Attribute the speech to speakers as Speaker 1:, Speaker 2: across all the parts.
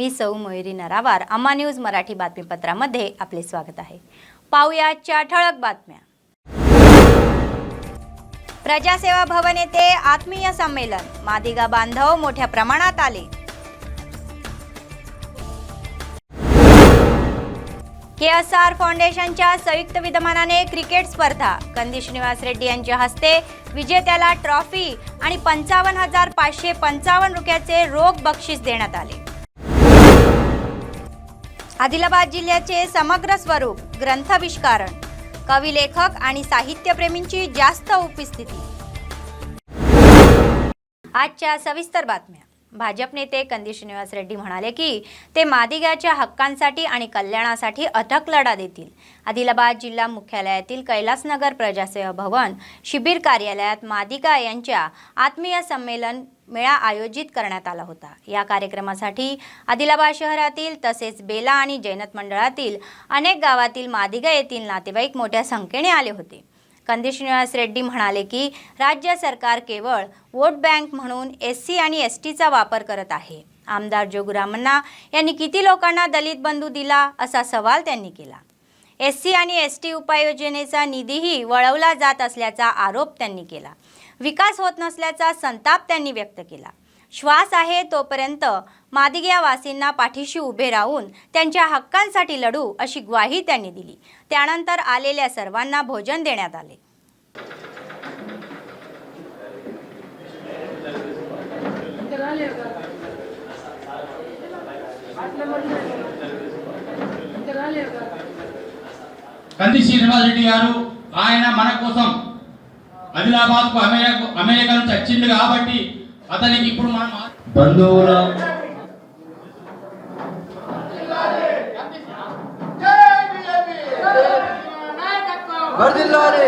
Speaker 1: मी सौ मयुरी नरावार. अम्मा न्यूज मराठी बातमीपत्रामध्ये आपले स्वागत आहे. पाहूया आजच्या ठळक बातम्या. प्रजासेवा भवन येथे आत्मीय संमेलन. मादिगा बांधव मोठ्या प्रमाणात आले. KSR फाउंडेशनच्या संयुक्त विद्यमानाने क्रिकेट स्पर्धा. कंदी श्रीनिवास रेड्डी यांच्या हस्ते विजेत्याला ट्रॉफी आणि 55,555 रुपयाचे रोख बक्षीस देण्यात आले. आदिलाबाद जिल्ह्याचे समग्र स्वरूप. ग्रंथाविष्करण. कवी, लेखक आणि साहित्यप्रेमींची जास्त उपस्थिती. आजच्या सविस्तर बातम्या. भाजप नेते कंदी श्रीनिवास रेड्डी म्हणाले की ते मादिगाच्या हक्कांसाठी आणि कल्याणासाठी अथक लढा देतील. आदिलाबाद जिल्हा मुख्यालयातील कैलासनगर प्रजासेवा भवन शिबिर कार्यालयात मादिगा यांच्या आत्मीय संमेलन मेळा आयोजित करण्यात आला होता. या कार्यक्रमासाठी आदिलाबाद शहरातील तसेच बेला आणि जैनत मंडळातील अनेक गावातील मादिगा येथील नातेवाईक मोठ्या संख्येने आले होते. कंदी श्रीनिवास रेड्डी म्हणाले की राज्य सरकार केवळ वोट बँक म्हणून SC आणि STचा वापर करत आहे. आमदार जोगुरामण्णा यांनी किती लोकांना दलित बंधू दिला असा सवाल त्यांनी केला. SC आणि ST उपाययोजनेचा निधीही वळवला जात असल्याचा आरोप त्यांनी केला. विकास होत नसल्याचा संताप त्यांनी व्यक्त केला. श्वास आहे तोपर्यंत मादिगा वासींना पाठीशी उभे राहून त्यांच्या हक्कांसाठी लढू अशी ग्वाही त्यांनी दिली. त्यानंतर आलेल्या सर्वांना भोजन देण्यात आले.
Speaker 2: కంది శ్రీనివాస్ రెడ్డి గారు ఆయన మన కోసం ఆదిలాబాద్ కు అమెరికా నుంచి వచ్చిండు కాబట్టి అతనికి ఇప్పుడు మనం
Speaker 3: బంధువుల వర్ధిల్లాలి.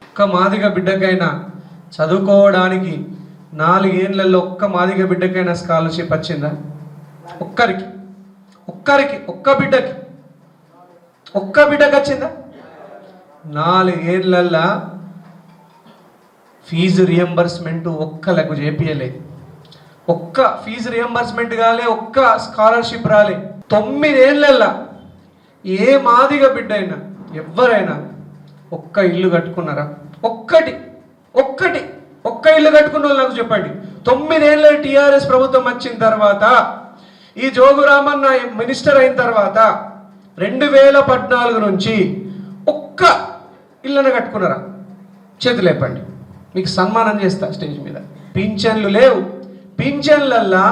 Speaker 4: ఒక్క మాదిగ బిడ్డకైనా చదువుకోవడానికి 4 ఏళ్లలో ఒక్క మాదిగ బిడ్డకైనా స్కాలర్షిప్ వచ్చిందా? ఒక్క బిడ్డకి వచ్చిందా? 4 ఏళ్లలో ఫీజు రియంబర్స్మెంట్ ఒక్కలకు చేపియలేదు. ఒక్క ఫీజు రియంబర్స్మెంట్ కాలే, ఒక్క స్కాలర్షిప్ రాలే. 9 ఏళ్లలో ఏ మాదిగ బిడ్డ అయినా ఎవరైనా ఒక్క ఇల్లు కట్టుకున్నారా? ఒక్క ఇల్లు కట్టుకున్న వాళ్ళు నాకు చెప్పండి. 9 ఏళ్ళ TRS ప్రభుత్వం వచ్చిన తర్వాత, ఈ జోగురామన్న మినిస్టర్ అయిన తర్వాత 2014 నుంచి ఒక్క ఇళ్ళను కట్టుకున్నారా? చేతులు లేపండి, మీకు సన్మానం చేస్తా స్టేజ్ మీద. పింఛన్లు లేవు. పింఛన్లల్లా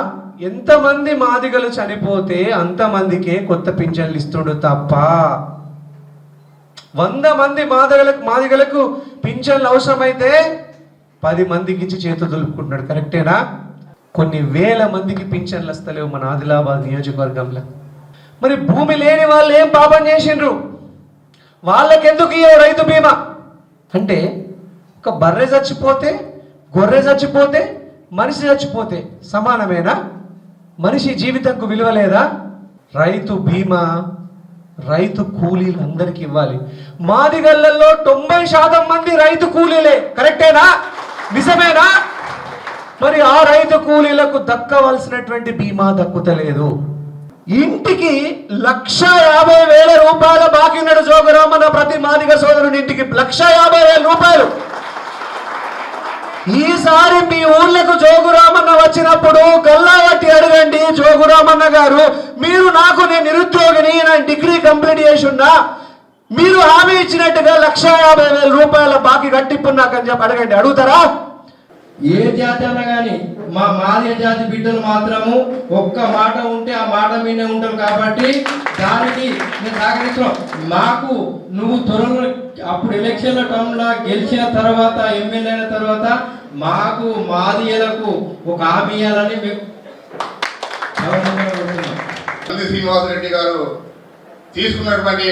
Speaker 4: ఎంతమంది మాదిగలు చనిపోతే అంతమందికే కొత్త పింఛన్లు ఇస్తుండు తప్ప 100 మంది మాదిగలకు పింఛన్లు అవసరమైతే 10 మందికి ఇచ్చి చేతులు దులుపుకుంటున్నాడు. కరెక్టేనా? కొన్ని వేల మందికి పింఛన్లు వస్తలేవు మన ఆదిలాబాద్ నియోజకవర్గంలో. మరి భూమి లేని వాళ్ళు ఏం పాపం చేసిండ్రు? వాళ్ళకెందుకు ఇవ్వవు రైతు బీమా? అంటే ఒక బర్రె చచ్చిపోతే, గొర్రె చచ్చిపోతే మనిషి చచ్చిపోతే సమానమేనా? మనిషి జీవితంకు విలువ లేదా? రైతు బీమా, రైతు కూలీలు అందరికి ఇవ్వాలి. మాదిగళ్ళల్లో 90% మంది రైతు కూలీలే. కరెక్టేనా? నిజమేనా? మరి ఆ రైతు కూలీలకు దక్కవలసినటువంటి బీమా దక్కుతలేదు. ఇంటికి 1,50,000 రూపాయల బాకీ ఉన్నాడు జోగురామన్న. ప్రతి మాదిగ సోదరుని ఇంటికి 1,50,000 రూపాయలు. ఈసారి మీ ఊర్లకు జోగురామన్న వచ్చినప్పుడు గల్లావట్టి అడగండి, జోగురామన్న గారు మీరు నాకు, నేను నిరుద్యోగిని, నేను డిగ్రీ కంప్లీట్ చేసి ఉన్నా, మీరు హామీ ఇచ్చినట్టుగా 1,50,000 రూపాయల బాకీ కట్టిప్పుడు నాకు అని చెప్పి అడగండి. అడుగుతారా?
Speaker 3: ఏ జాతి అన్నా కానీ మా మాదిగ జాతి బిడ్డలు మాత్రము ఒక్క మాట ఉంటే ఆ మాట మీదే ఉంటారు కాబట్టి దానికి నేను సహకరిస్తున్నాం. మాకు నువ్వు త్వరలో అప్పుడు ఎలక్షన్ల టైంలో గెలిచిన తర్వాత, ఎమ్మెల్యే అయిన తర్వాత మాకు మాదిగలకు ఒక హామీ ఇవ్వాలని మేము
Speaker 5: శ్రీనివాసరెడ్డి గారు తీసుకున్నటువంటి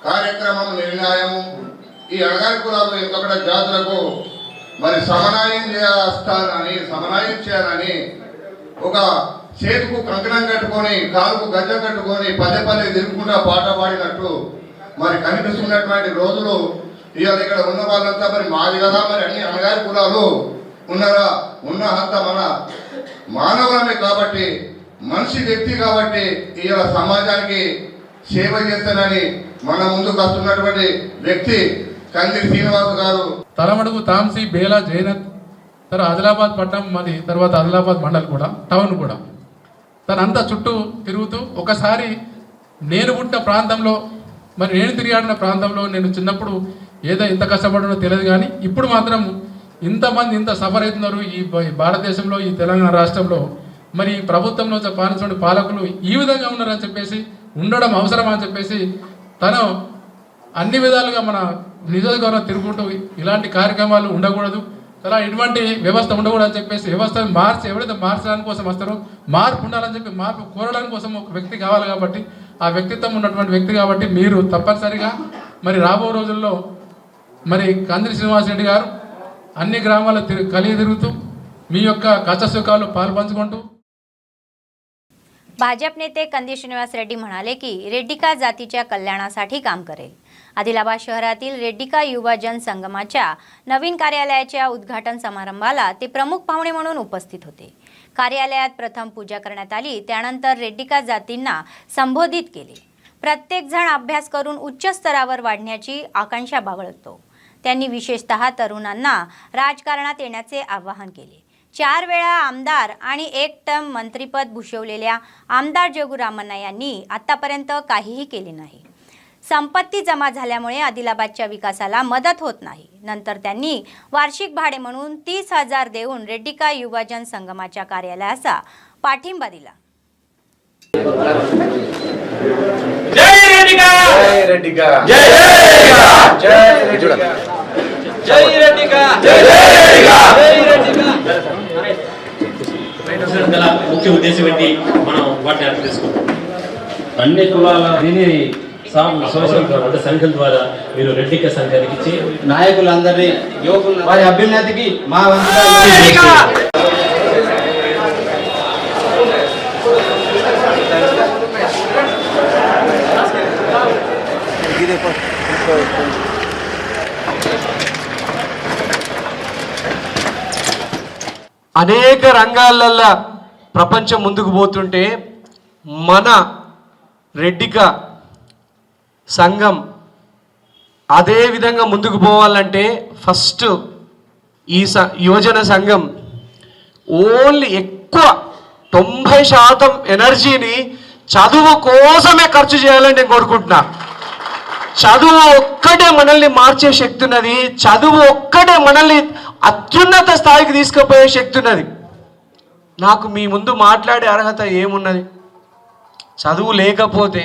Speaker 5: కార్యక్రమం, నిర్ణయం ఈ అణగారి కులాలు ఎంతొకట జాతులకు మరి సమన్వయం చేయాలని ఒక చేతుకు కంకణం కట్టుకొని, కాలుకు గజ్జ కట్టుకొని పదే తిరుగుకుంటా పాట పాడినట్టు మరి కనిపిస్తున్నటువంటి రోజులు ఇవాళ ఇక్కడ ఉన్న వాళ్ళంతా మరి మాది కదా, మరి అన్ని అణగారి కులాలు ఉన్నారా? ఉన్న అంత మన మానవులమే కాబట్టి, మనిషి వ్యక్తి కాబట్టి ఇవాళ సమాజానికి సేవ చేస్తానని మన ముందుకు వస్తున్నటువంటి వ్యక్తి కంది శ్రీనివాస్ గారు.
Speaker 6: తలమడుగు, తాంసీ, బేలా, జైనత్, తర్వాత ఆదిలాబాద్ పట్టణం, మరి తర్వాత ఆదిలాబాద్ మండల్ కూడా, టౌన్ కూడా తనంతా చుట్టూ తిరుగుతూ ఒకసారి నేను పుట్టిన ప్రాంతంలో, మరి నేను తిరిగాడిన ప్రాంతంలో, నేను చిన్నప్పుడు ఏదో ఎంత కష్టపడినో తెలియదు కానీ ఇప్పుడు మాత్రం ఇంతమంది ఇంత సఫర్ అవుతున్నారు ఈ భారతదేశంలో, ఈ తెలంగాణ రాష్ట్రంలో. మరి ప్రభుత్వంలో పాలించిన పాలకులు ఈ విధంగా ఉన్నారని చెప్పేసి, ఉండడం అవసరం అని చెప్పేసి తను అన్ని విధాలుగా మన నియోజకవర్గం తిరుగుతూ ఇలాంటి కార్యక్రమాలు ఉండకూడదు, అలా ఇటువంటి వ్యవస్థ ఉండకూడదు అని చెప్పేసి వ్యవస్థను మార్చి, ఎవరైతే మార్చడానికి కోసం వస్తారో మార్పు ఉండాలని చెప్పి మార్పు కోరడానికి కోసం ఒక వ్యక్తి కావాలి కాబట్టి, ఆ వ్యక్తిత్వం ఉన్నటువంటి వ్యక్తి కాబట్టి మీరు తప్పనిసరిగా మరి రాబో రోజుల్లో మరి కంది శ్రీనివాసరెడ్డి గారు అన్ని గ్రామాలు కలిగి తిరుగుతూ మీ యొక్క కష్ట सुखाలు पाल पंचुకుంటూ.
Speaker 1: भाजप नेते कंदी श्रीनिवास रेड्डी म्हणाले की रेड्डिका जातीच्या कल्याणासाठी काम करेल. आदिलाबाद शहरातील रेड्डिका युवा जन संगमाच्या नवीन कार्यालयाच्या उद्घाटन समारंभाला ते प्रमुख पाहुणे म्हणून उपस्थित होते. कार्यालयात प्रथम पूजा करण्यात आली, त्यानंतर रेड्डिका जातींना संबोधित केले. प्रत्येक जण अभ्यास करून उच्च स्तरावर वाढण्याची आकांक्षा बाळगतो. त्यांनी विशेषतः तरुणांना राजकारणात येण्याचे आवाहन केले. 4 वेळा आमदार आणि 1 टर्म मंत्रिपद भूषवलेल्या आमदार जोगुरामण्णा यांनी आतापर्यंत काहीही केले नाही. संपत्ती जमा झाल्यामुळे आदिलाबादच्या विकासाला मदत होत नाही. नंतर त्यांनी वार्षिक भाडे म्हणून 30,000 देऊन रेड्डिका युवजन संगमाच्या कार्यालयाचा पाठिंबा दिला.
Speaker 7: जय रेड्डिका, जय रेड्डिका, जय रेड्डिका, जय रेड्डिका, जय रेड्डिका, जय रेड्डिका, जय रेड्डिका.
Speaker 8: గల ముఖ్య ఉద్దేశం ఏంటి, మనం వాటిని అర్థం చేసుకుంటాం. అన్ని కులాల సోషల్ అంటే సంఘం ద్వారా మీరు రెడ్డిక సంఘానికి ఇచ్చి
Speaker 3: నాయకులందరినీ యువకులు వారి అభ్యున్నతికి మా వంతుగా
Speaker 4: అనేక రంగాలల్లో ప్రపంచం ముందుకు పోతుంటే మన రెడ్డిక సంఘం అదే విధంగా ముందుకు పోవాలంటే ఫస్ట్ ఈ యువజన సంఘం ఓన్లీ ఎక్కువ 90% ఎనర్జీని చదువు కోసమే ఖర్చు చేయాలని నేను కోరుకుంటున్నా. చదువు ఒక్కటే మనల్ని మార్చే శక్తి ఉన్నది. చదువు ఒక్కటే మనల్ని అత్యున్నత స్థాయికి తీసుకుపోయే శక్తి ఉన్నది. నాకు మీ ముందు మాట్లాడే అర్హత ఏమున్నది? చదువు లేకపోతే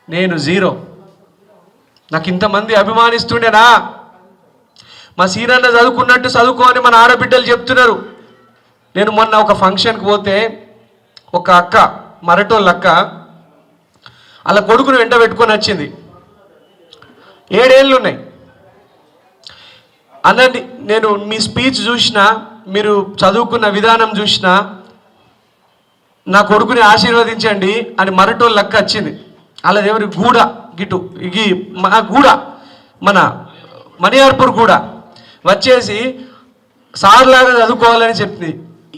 Speaker 4: నేను జీరో. నాకు ఇంతమంది అభిమానిస్తుండేనా? మా సీనన్న చదువుకున్నట్టు చదువుకోని మన ఆడబిడ్డలు చెప్తున్నారు. నేను మొన్న ఒక ఫంక్షన్కి పోతే ఒక అక్క, మరటోళ్ళ అక్క, అలా కొడుకును వెంట పెట్టుకొని వచ్చింది. 7 ఏళ్ళు ఉన్నాయి అన్నది. నేను మీ స్పీచ్ చూసిన మీరు చదువుకున్న విధానం చూసినా నా కొడుకుని ఆశీర్వదించండి అని మరటోళ్ళు లెక్క వచ్చింది. అలాది ఎవరి గూడ గిటు ఇది మా గూడ మన మణియార్పూర్ గూడ వచ్చేసి సార్లాగా చదువుకోవాలని చెప్పింది.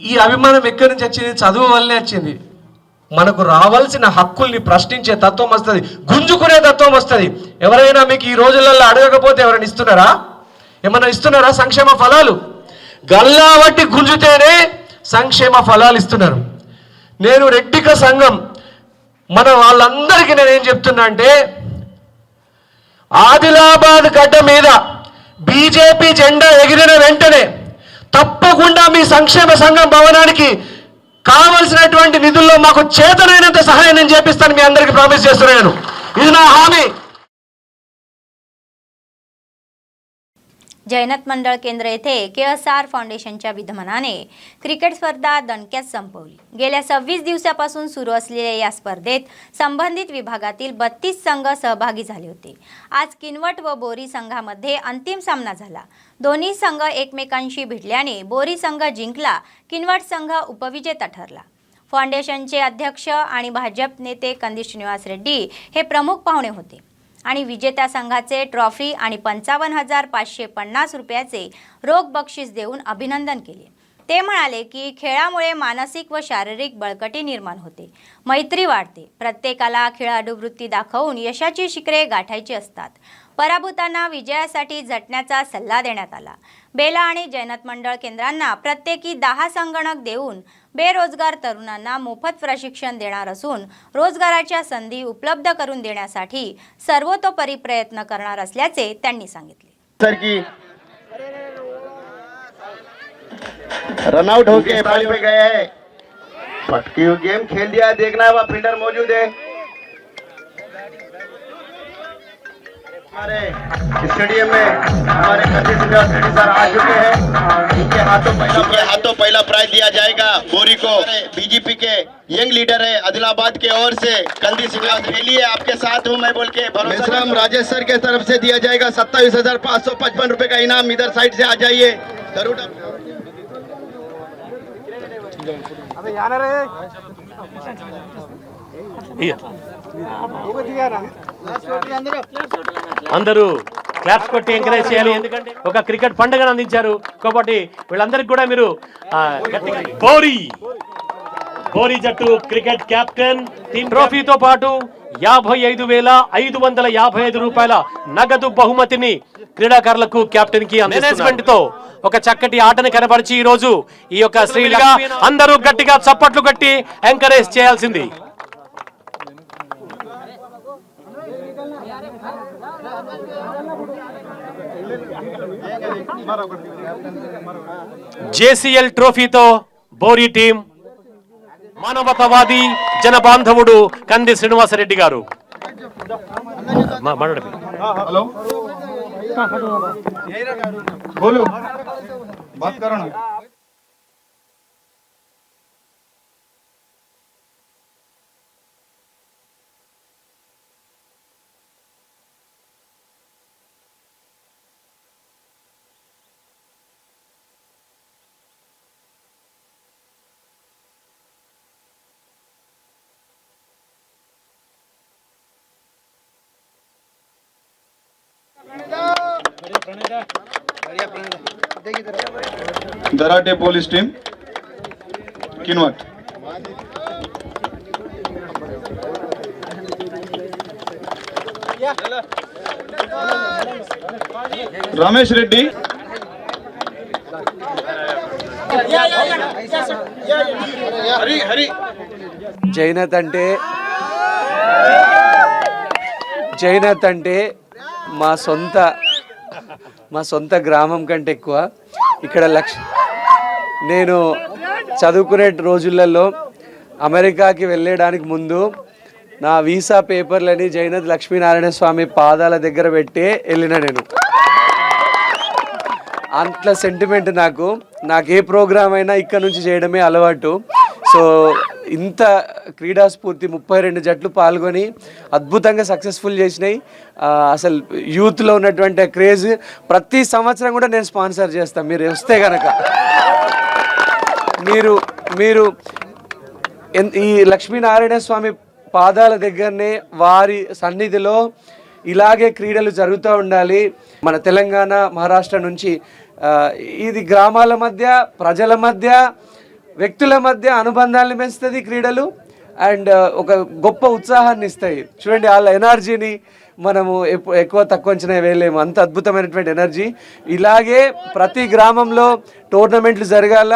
Speaker 4: ఈ అభిమానం ఎక్కడి నుంచి వచ్చింది? చదువు వల్లనే వచ్చింది. మనకు రావాల్సిన హక్కుల్ని ప్రశ్నించే తత్వం వస్తుంది, గుంజుకునే తత్వం వస్తుంది. ఎవరైనా మీకు ఈ రోజులలో అడగకపోతే ఎవరైనా ఇస్తున్నారా? ఏమన్నా ఇస్తున్నారా సంక్షేమ ఫలాలు? గల్లా బట్టి గుంజుతేనే సంక్షేమ ఫలాలు ఇస్తున్నారు. నేను రెడ్డిక సంఘం మన వాళ్ళందరికీ నేనేం చెప్తున్నా అంటే, ఆదిలాబాద్ గడ్డ మీద బీజేపీ జెండా ఎగిరిన వెంటనే తప్పకుండా మీ సంక్షేమ సంఘం భవనానికి కావలసినటువంటి నిధుల్లో మాకు చేతనైనంత సహాయం నేను చేపిస్తాను, మీ అందరికీ ప్రామిస్ చేస్తున్నాను. ఇది నా హామీ.
Speaker 1: जैनत मंडळ केंद्र येथे KSR फाउंडेशनच्या विद्यमानाने क्रिकेट स्पर्धा दणक्यात संपवली. गेल्या 26 दिवसापासून सुरू असलेल्या या स्पर्धेत संबंधित विभागातील 32 संघ सहभागी झाले होते. आज किनवट व बोरी संघामध्ये अंतिम सामना झाला. दोन्ही संघ एकमेकांशी भिडल्याने बोरी संघ जिंकला, किनवट संघ उपविजेता ठरला. फाउंडेशनचे अध्यक्ष आणि भाजप नेते कंदी श्रीनिवास रेड्डी हे प्रमुख पाहुणे होते आणि विजेत्या संघाचे ट्रॉफी आणि 55,550 रुपयाचे रोख बक्षीस देऊन अभिनंदन केले. ते म्हणाले की खेळामुळे मानसिक व शारीरिक बळकटी निर्माण होते, मैत्री वाढते. प्रत्येकाला खेळाडू वृत्ती दाखवून यशाची शिखरे गाठायची असतात. पराभूतांना विजयासाठी झटण्याचा सल्ला देण्यात आला. बेला आणि जैनत मंडळ केंद्रांना प्रत्येकी 10 संगणक देऊन बेरोजगार तरुणांना मोफत प्रशिक्षण देणार असून रोजगाराच्या संधी उपलब्ध करून देण्यासाठी सर्वतोपरी प्रयत्न करणार असल्याचे त्यांनी सांगितले.
Speaker 9: सर की रनआउट होके बॉल पे गए हैं, पटकी हुई गेम खेल दिया, देखना है वह फील्डर मौजूद है. हमारे स्टेडियम में हमारे कंदी श्रीनिवास रेड्डी सर आ चुके हैं. इनके हाथों पहला प्राइज दिया जाएगा बोरी को. बीजेपी के यंग लीडर है आदिलाबाद के ओर से कंदी श्रीनिवास के लिए आपके साथ हूं मैं बोल के भरोसा. राजेश सर के तरफ से दिया जाएगा 27,555 रुपए का इनाम. इधर साइड से आ जाइए.
Speaker 8: అందరూ క్లాప్స్ కొట్టి ఎంకరేజ్ చేయాలి, ఎందుకంటే ఒక క్రికెట్ పండుగను అందించారు కాబట్టి వీళ్ళందరికీ కూడా మీరు బోరీ జట్టు క్రికెట్ కెప్టెన్ ట్రోఫీతో పాటు 55,555 రూపాయల నగదు బహుమతిని క్రీడాకారులకు కెప్టెన్ కి మేనేజ్మెంట్ తో ఒక చక్కటి ఆటను కనబరిచి ఈ రోజు ఈ యొక్క శ్రీలంక అందరూ గట్టిగా చప్పట్లు కట్టి ఎంకరేజ్ చేయాల్సింది. జేసీఎల్ ట్రోఫీతో బోరీ టీం మానవతావాది జన బాంధవుడు కంది శ్రీనివాసరెడ్డి గారు
Speaker 10: हेलो बोलो बात करो ना. दराटे पोलीस टीम किनवट. रमेश रेड्डी हरी हरी.
Speaker 4: జైనత్ అంటే మా సొంత గ్రామం కంటే ఎక్కువ. ఇక్కడ నేను చదువుకునే రోజులలో అమెరికాకి వెళ్ళడానికి ముందు నా వీసా పేపర్లని జైనత్ లక్ష్మీనారాయణ స్వామి పాదాల దగ్గర పెట్టే వెళ్ళిన నేను. అంత సెంటిమెంట్ నాకు ఏ ప్రోగ్రామ్ అయినా ఇక్కడ నుంచి చేయడమే అలవాటు. సో ఇంత క్రీడా స్ఫూర్తి 32 జట్లు పాల్గొని అద్భుతంగా సక్సెస్ఫుల్ చేసినాయి. అసలు యూత్లో ఉన్నటువంటి క్రేజ్ ప్రతి సంవత్సరం కూడా నేను స్పాన్సర్ చేస్తాను మీరు వస్తే కనుక. మీరు ఈ లక్ష్మీనారాయణ స్వామి పాదాల దగ్గరనే వారి సన్నిధిలో ఇలాగే క్రీడలు జరుగుతూ ఉండాలి. మన తెలంగాణ మహారాష్ట్ర నుంచి ఇది గ్రామాల మధ్య, ప్రజల మధ్య, వ్యక్తుల మధ్య అనుబంధాలను పెంచుతుంది క్రీడలు. అండ్ ఒక గొప్ప ఉత్సాహాన్ని ఇస్తాయి. చూడండి, వాళ్ళ ఎనర్జీని మనము ఎక్కువ తక్కువ అంచనా వేయలేము. అంత అద్భుతమైనటువంటి ఎనర్జీ. ఇలాగే ప్రతి గ్రామంలో టోర్నమెంట్లు జరగాల,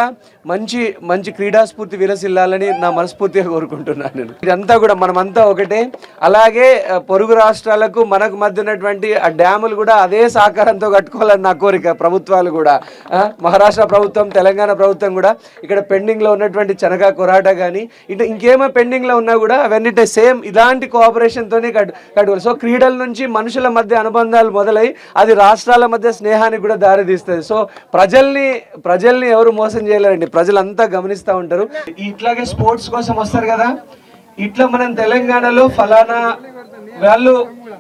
Speaker 4: మంచి మంచి క్రీడాస్ఫూర్తి విలసిల్లాలని నా మనస్ఫూర్తిగా కోరుకుంటున్నాను నేను. ఇదంతా కూడా మనమంతా ఒకటే. అలాగే పొరుగు రాష్ట్రాలకు మనకు మధ్య ఉన్నటువంటి ఆ డ్యాములు కూడా అదే సహకారంతో కట్టుకోవాలని నా కోరిక. ప్రభుత్వాలు కూడా, మహారాష్ట్ర ప్రభుత్వం, తెలంగాణ ప్రభుత్వం కూడా ఇక్కడ పెండింగ్లో ఉన్నటువంటి చెనగా కొరాటా కానీ ఇటు ఇంకేమో పెండింగ్లో ఉన్నా కూడా అవన్నీ సేమ్ ఇలాంటి కోఆపరేషన్తోనే కట్టుకోవాలి. సో క్రీడల నుంచి మనుషుల మధ్య అనుబంధాలు మొదలై అది రాష్ట్రాల మధ్య స్నేహానికి కూడా దారితీస్తుంది. సో ప్రజల్ని ఎవరు మోసం చేయలేరండి, ప్రజలంతా గమనిస్తూ ఉంటారు. ఇట్లాగే స్పోర్ట్స్ కోసం వస్తారు కదా, ఇట్లా మనం తెలంగాణలో ఫలానా వాళ్ళు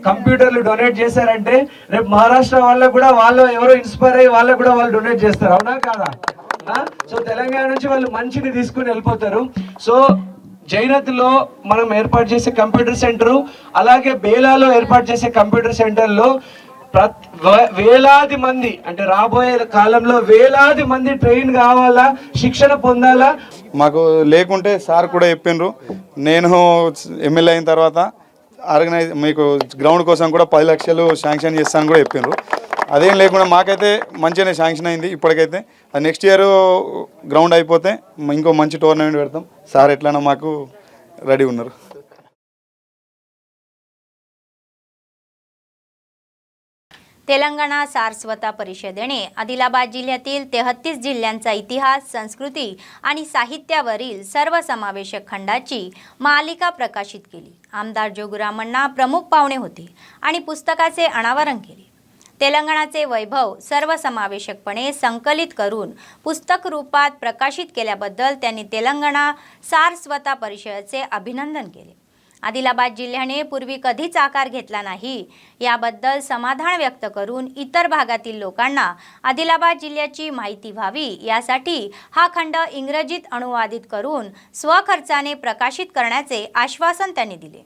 Speaker 4: కంప్యూటర్లు డొనేట్ చేశారంటే రేపు మహారాష్ట్ర వాళ్ళకు కూడా వాళ్ళు ఎవరో ఇన్స్పైర్ అయ్యి వాళ్ళకు కూడా వాళ్ళు డొనేట్ చేస్తారు, అవునా కాదా? సో తెలంగాణ నుంచి వాళ్ళు మంచిని తీసుకుని వెళ్ళిపోతారు. సో జైనత్లో మనం ఏర్పాటు చేసే కంప్యూటర్ సెంటరు, అలాగే బేలాలో ఏర్పాటు చేసే కంప్యూటర్ సెంటర్లో వేలాది మంది, అంటే రాబోయే కాలంలో వేలాది మంది ట్రైన్ కావాలా, శిక్షణ పొందాలా.
Speaker 10: మాకు లేకుంటే సార్ కూడా చెప్పిండ్రు, నేను ఎమ్మెల్యే అయిన తర్వాత మీకు గ్రౌండ్ కోసం కూడా 10 లక్షలు శాంక్షన్ చేస్తాను కూడా చెప్పిండ్రు. అదేం లేకుండా మాకైతే మంచిగానే శాంక్షన్ అయింది ఇప్పటికైతే. నెక్స్ట్ ఇయర్ గ్రౌండ్ అయిపోతే ఇంకో మంచి టోర్నమెంట్ పెడతాం. సార్ ఎట్లైనా మాకు రెడీ ఉన్నారు.
Speaker 1: तेलंगणा सारस्वत परिषदेने आदिलाबाद जिल्ह्यातील 33 जिल्ह्यांचा इतिहास, संस्कृती आणि साहित्यावरील सर्वसमावेशक खंडाची मालिका प्रकाशित केली. आमदार जोगुरामण्णा प्रमुख पाहुणे होते आणि पुस्तकाचे अनावरण केले. तेलंगणाचे वैभव सर्वसमावेशकपणे संकलित करून पुस्तक रूपात प्रकाशित केल्याबद्दल त्यांनी तेलंगणा सारस्वत परिषदेचे अभिनंदन केले. आदिलाबाद जिल्ह्याने पूर्वी कधीच आकार घेतला नाही याबद्दल समाधान व्यक्त करून इतर भागातील लोकांना आदिलाबाद जिल्ह्याची माहिती व्हावी यासाठी हा खंड इंग्रजीत अनुवादित करून स्वखर्चाने प्रकाशित करण्याचे आश्वासन त्यांनी दिले.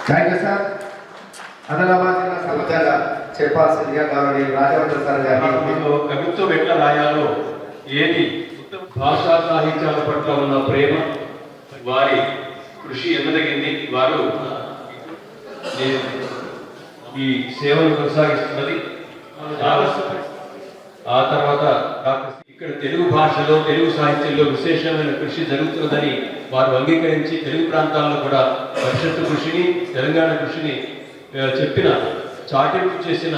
Speaker 3: Thank you sir. ఆదిలాబాద్ జిల్లా సమాజంగా చెప్పాల్సిందిగా గౌరవనీయ రాజవర్ధన్ సార్ గారిని.
Speaker 8: కవిత్వం ఎట్లా రాయాలో, ఏది భాషా సాహిత్యాల పట్ల ఉన్న ప్రేమ, వారి కృషి ఎన్నదగింది. వారు ఈ సేవను కొనసాగిస్తున్నది. ఆ తర్వాత ఇక్కడ తెలుగు భాషలో, తెలుగు సాహిత్యంలో విశేషమైన కృషి జరుగుతున్నదని వారు అంగీకరించి తెలుగు ప్రాంతాల్లో కూడా పరిషత్తు కృషిని, తెలంగాణ కృషిని చెప్పిన, చాటింపు చేసిన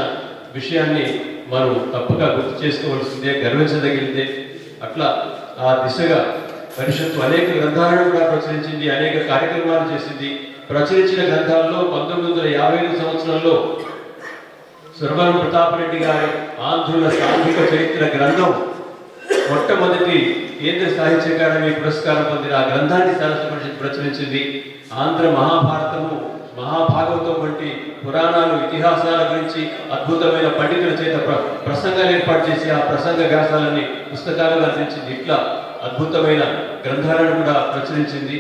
Speaker 8: విషయాన్ని మనం తప్పక గుర్తు చేసుకోవాల్సిందే, గర్వించదగినదే. అట్లా ఆ దిశగా పరిషత్తు అనేక గ్రంథాలను కూడా ప్రచురించింది, అనేక కార్యక్రమాలు చేసింది. ప్రచురించిన గ్రంథాల్లో 1955 సంవత్సరంలో సురవరం ప్రతాపరెడ్డి గారి ఆంధ్రుల సాంఘిక చరిత్ర గ్రంథం మొట్టమొదటి కేంద్ర సాహిత్య అకాడమీ పురస్కారం పొందిన ఆ గ్రంథాన్ని సారస్వత పరిషత్ ప్రచురించింది. ఆంధ్ర మహాభారతము, మహాభాగవతం వంటి పురాణాలు, ఇతిహాసాల గురించి అద్భుతమైన పండితుల చేత ప్రసంగాలు ఏర్పాటు చేసి ఆ ప్రసంగ వ్యాసాలని పుస్తకాలుగా అందించింది. ఇట్లా అద్భుతమైన గ్రంథాలను కూడా ప్రచురించింది.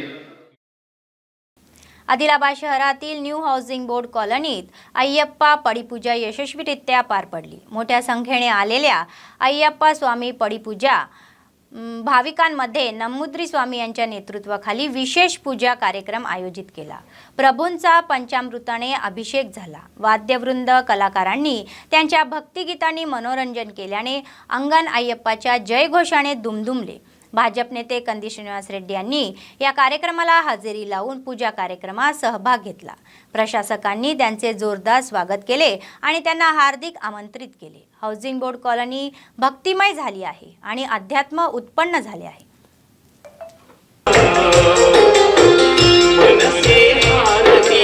Speaker 1: आदिलाबाद शहरातील न्यू हाऊसिंग बोर्ड कॉलनीत अय्यप्पा पडीपूजा यशस्वीरित्या पार पडली. मोठ्या संख्येने आलेल्या अय्यप्पा स्वामी पडीपूजा भाविकांमध्ये नमुद्री स्वामी यांच्या नेतृत्वाखाली विशेष पूजा कार्यक्रम आयोजित केला. प्रभूंचा पंचामृताने अभिषेक झाला. वाद्यवृंद, कलाकारांनी त्यांच्या भक्तिगीतांनी मनोरंजन केल्याने अंगण अय्यप्पाच्या जयघोषाने दुमदुमले. भाजप नेते कंदी श्रीनिवास रेड्डी यांनी या कार्यक्रमाला हजेरी लावून पूजा कार्यक्रमात सहभाग घेतला. प्रशासकांनी त्यांचे जोरदार स्वागत केले आणि त्यांना हार्दिक आमंत्रित केले. हाऊसिंग बोर्ड कॉलनी भक्तिमय झाली आहे आणि अध्यात्म उत्पन्न झाले आहे.
Speaker 11: मनसे भारती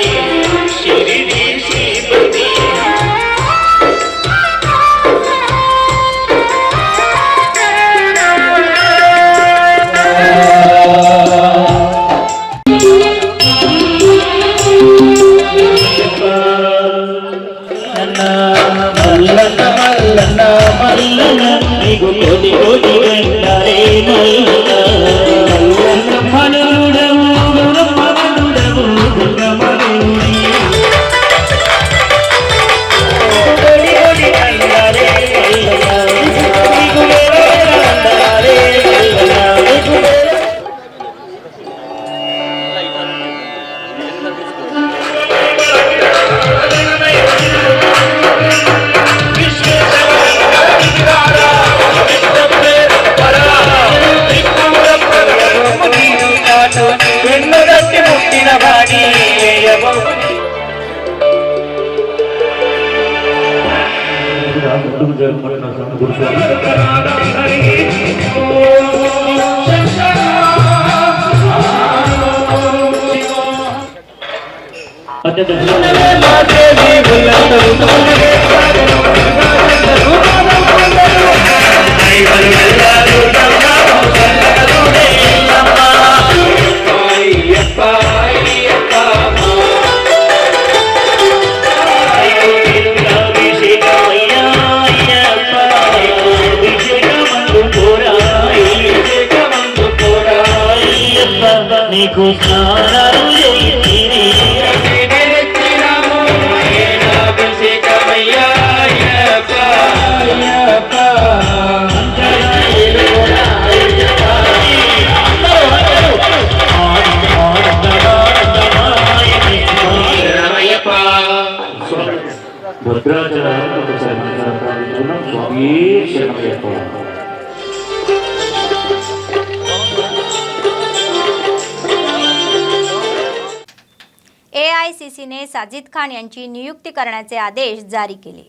Speaker 11: నీకు స్నానాలు భద్రాచలం
Speaker 1: AICCने साजिद खान यांची नियुक्ती करण्याचे आदेश जारी केले,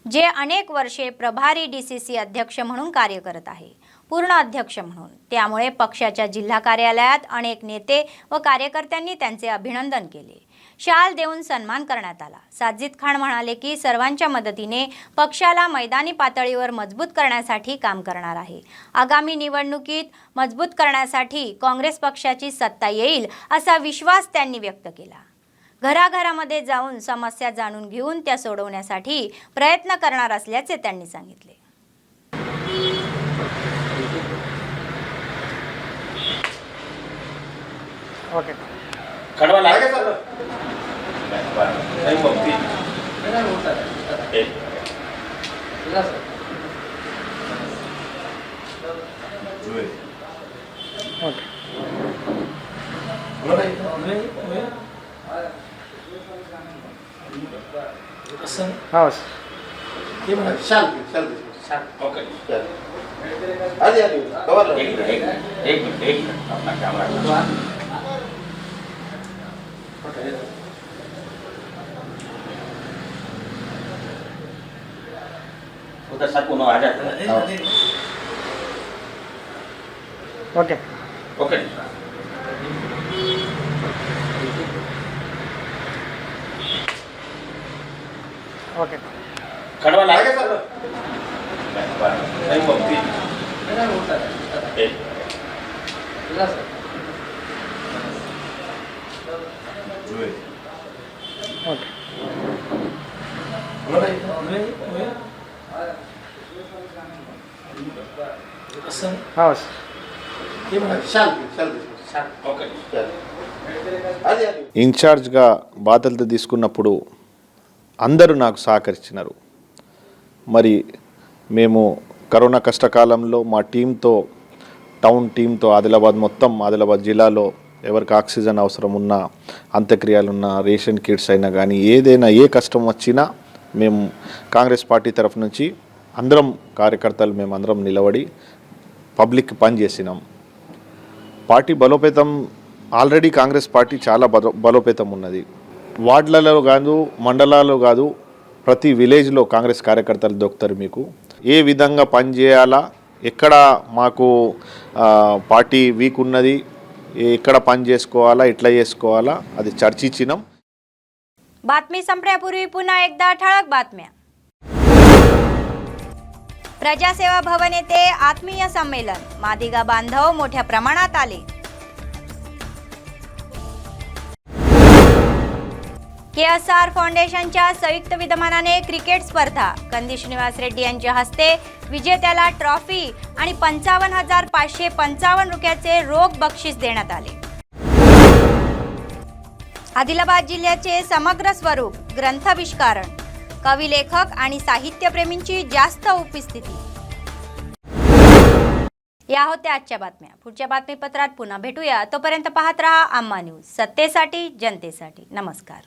Speaker 1: जे अनेक वर्षे प्रभारी DCC अध्यक्ष म्हणून कार्य करत आहे, पूर्ण अध्यक्ष म्हणून। त्यामुळे पक्षाच्या जिल्हा कार्यालयात अनेक नेते व कार्यकर्त्यांनी त्यांचे अभिनंदन केले, शाल देऊन सन्मान करण्यात आला। साजिद खान म्हणाले की सर्वांच्या मदतीने पक्षाला मैदानी पातळीवर मजबूत करण्यासाठी काम करणार आहे। आगामी निवडणुकीत मजबूत करण्यासाठी काँग्रेस पक्षाची सत्ता येईल असा विश्वास त्यांनी व्यक्त केला। घराघरामध्ये जाऊन समस्या जाणून घेऊन त्या सोडवण्यासाठी प्रयत्न करणार असल्याचे त्यांनी सांगितले।
Speaker 7: ओके खडवा लागे सर हाँ ये mana shall ओके आदि कवर लो एक मिनट अपना कैमरा उधर सब कोनो आ जाता ओके ओके ओके खड़वा लागे सर नहीं मुक्ति हाँ ये mana shall ओके
Speaker 12: ఇన్ఛార్జ్గా బాధ్యతలు తీసుకున్నప్పుడు అందరూ నాకు సహకరించినారు। మరి మేము కరోనా కష్టకాలంలో మా టీంతో టౌన్ టీంతో ఆదిలాబాద్ మొత్తం ఆదిలాబాద్ జిల్లాలో ఎవరికి ఆక్సిజన్ అవసరం ఉన్నా, అంత్యక్రియలున్నా, రేషన్ కిట్స్ అయినా కానీ ఏదైనా ఏ కష్టం వచ్చినా మేము కాంగ్రెస్ పార్టీ తరఫు నుంచి అందరం కార్యకర్తలు మేము అందరం నిలబడి పబ్లిక్ పని చేసినాం। పార్టీ బలోపేతం ఆల్రెడీ కాంగ్రెస్ పార్టీ చాలా బలోపేతం ఉన్నది। వార్డులలో కాదు, మండలాల్లో కాదు, ప్రతి విలేజ్లో కాంగ్రెస్ కార్యకర్తలు దొరుకుతారు। మీకు ఏ విధంగా పని చేయాలా, ఎక్కడ మాకు పార్టీ వీక్ ఉన్నది, ఎక్కడ పని చేసుకోవాలా, ఎట్లా చేసుకోవాలా అది చర్చించినాం।
Speaker 1: बातमी संपण्यापूर्वी पुन्हा एकदा ठळक बातम्या. प्रजासेवा भवन येथे आत्मीय संमेलन, मादिगा बांधव मोठ्या प्रमाणात आले. KSR फाउंडेशनच्या संयुक्त विद्यमानाने क्रिकेट स्पर्धा, कंदी श्रीनिवास रेड्डी यांच्या हस्ते विजेत्याला ट्रॉफी आणि 55,555 रुपयाचे रोख बक्षीस देण्यात आले. आदिलाबाद जिल्ह्याचे समग्र स्वरूप, ग्रंथाविष्कारण, कवी, लेखक आणि साहित्यप्रेमींची जास्त उपस्थिती. या होत्या आजच्या बातम्या. पुढच्या बातमीपत्रात पुन्हा भेटूया. तोपर्यंत पाहत रहा आम्हा न्यूज, सत्तेसाठी जनतेसाठी. नमस्कार.